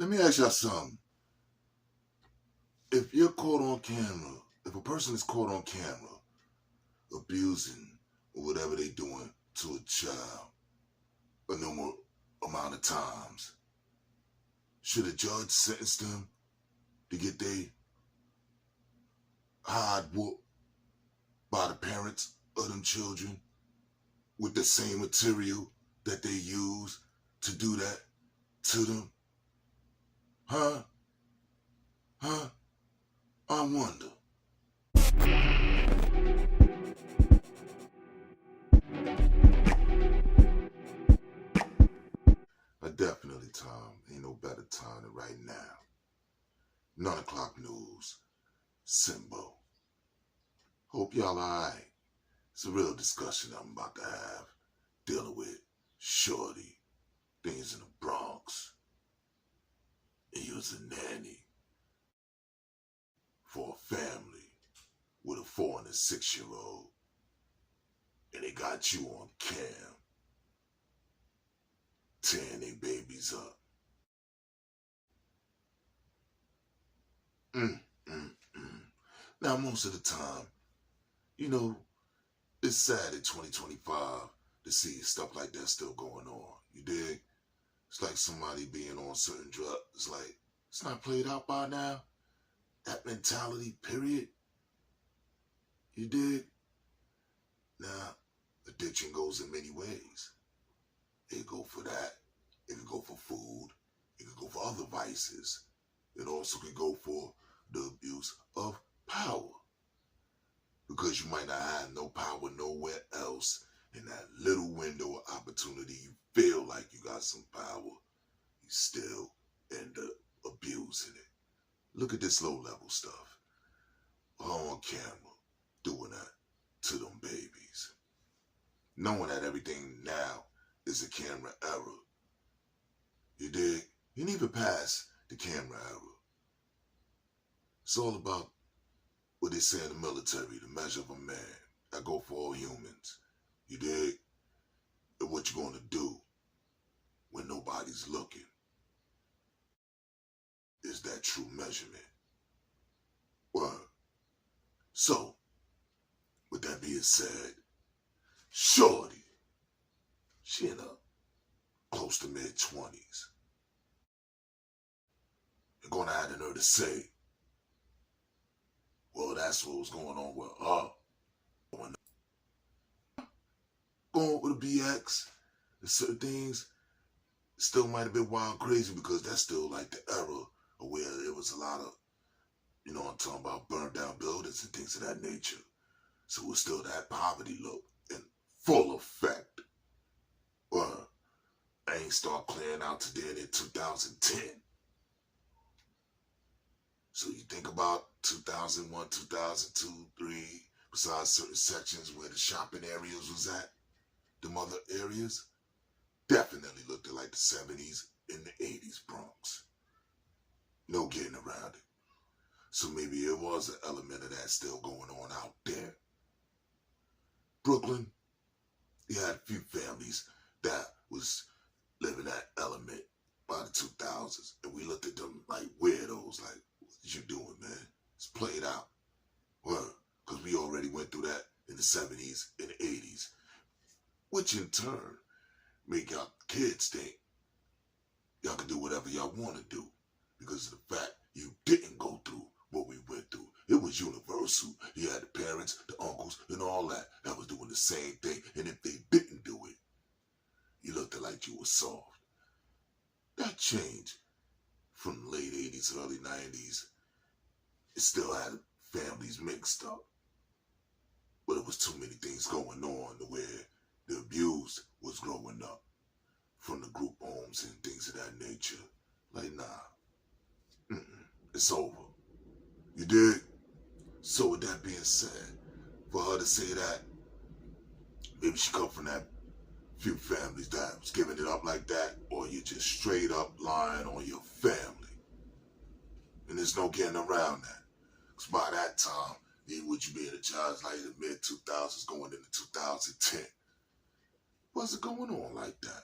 Let me ask y'all something. If you're caught on camera, if a person is caught on camera abusing or whatever they doing to a child a number amount of times, should a judge sentence them to get their hide whooped by the parents of them children with the same material that they use to do that to them? Huh? I wonder. Definitely, Tom. Ain't no better time than right now. Nunoclock Newz. Simbo. Hope y'all alright. It's a real discussion I'm about to have. Dealing with Shorty. Things in the Bronx. And you was a nanny for a family with a 4 and a 6-year-old. And they got you on cam. Tearing their babies up. Now, most of the time, you know, it's sad in 2025 to see stuff like that still going on. You dig? It's like somebody being on certain drugs. It's like, it's not played out by now. That mentality, period. You dig? Now, addiction goes in many ways. It go for that. It can go for food. It can go for other vices. It also can go for the abuse of power. Because you might not have no power nowhere else. In that little window of opportunity, you feel like you got some power. You still end up abusing it. Look at this low-level stuff. On camera, doing that to them babies. Knowing that everything now is a camera era. You dig? You ain't even past the camera era. It's all about what they say in the military, the measure of a man. That go for all humans. You dig? And what you gonna do when nobody's looking? Is that true measurement? Word. So, with that being said, Shorty, she in her close to mid-20s. They're gonna add in her to say, well, that's what was going on with her. Going with a BX, and certain things still might have been wild crazy because that's still like the era where there was a lot of, you know, I'm talking about burned down buildings and things of that nature. So it was still that poverty look in full effect. Well, I ain't start clearing out to then in 2010. So you think about 2001, 2002, 3, besides certain sections where the shopping areas was at, them other areas definitely looked like the 70s and the 80s Bronx. No getting around it. So maybe it was an element of that still going on out there. Brooklyn, you had a few families that was living that element by the 2000s. And we looked at them like weirdos, like, what you doing, man? It's played out. Well, because we already went through that in the 70s and the 80s. Which in turn make y'all kids think y'all can do whatever y'all want to do. Because of the fact you didn't go through what we went through. It was universal. You had the parents, the uncles, and all that was doing the same thing. And if they didn't do it, you looked like you were soft. That changed from the late 80s, early 90s. It still had families mixed up. But it was too many things going on where the abuse was growing up from the group homes and things of that nature. Like, nah. It's over. You dig? So with that being said, for her to say that, maybe she come from that few families that was giving it up like that, or you just straight up lying on your family. And there's no getting around that. Because by that time, would you be in a child like in the mid-2000s going into 2010? What's it going on like that?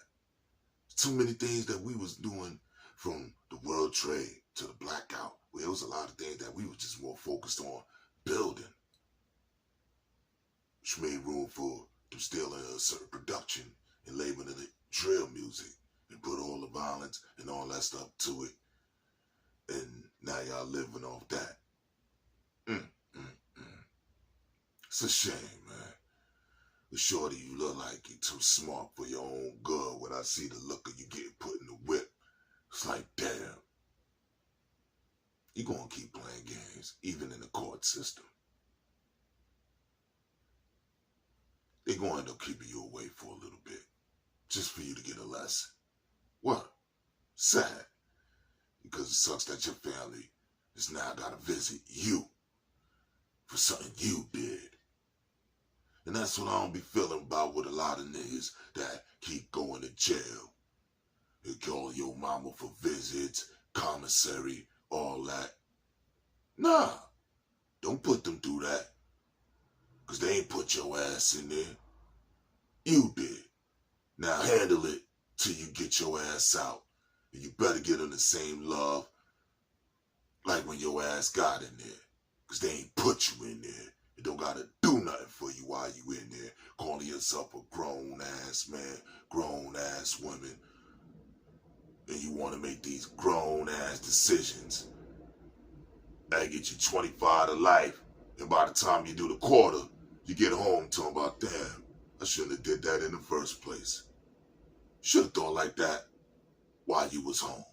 Too many things that we was doing from the world portrayed to the blackout, where it was a lot of things that we were just more focused on building, which made room for them still in a certain production and labeling it drill music and put all the violence and all that stuff to it. And now y'all living off that. It's a shame, man. But shorty, you look like you're too smart for your own good. When I see the look of you getting put in the whip, it's like, damn. You're going to keep playing games, even in the court system. They're going to end up keeping you away for a little bit, just for you to get a lesson. What? Sad. Because it sucks that your family has now got to visit you for something you did. And that's what I don't be feeling about with a lot of niggas that keep going to jail. They call your mama for visits, commissary, all that. Nah, don't put them through that. Because they ain't put your ass in there. You did. Now handle it till you get your ass out. And you better get them the same love like when your ass got in there. Because they ain't put you in there. It don't got to do nothing for you while you in there. Calling yourself a grown-ass man, grown-ass woman. And you want to make these grown-ass decisions. That get you 25 to life. And by the time you do the quarter, you get home talking about, damn, I shouldn't have did that in the first place. Should have thought like that while you was home.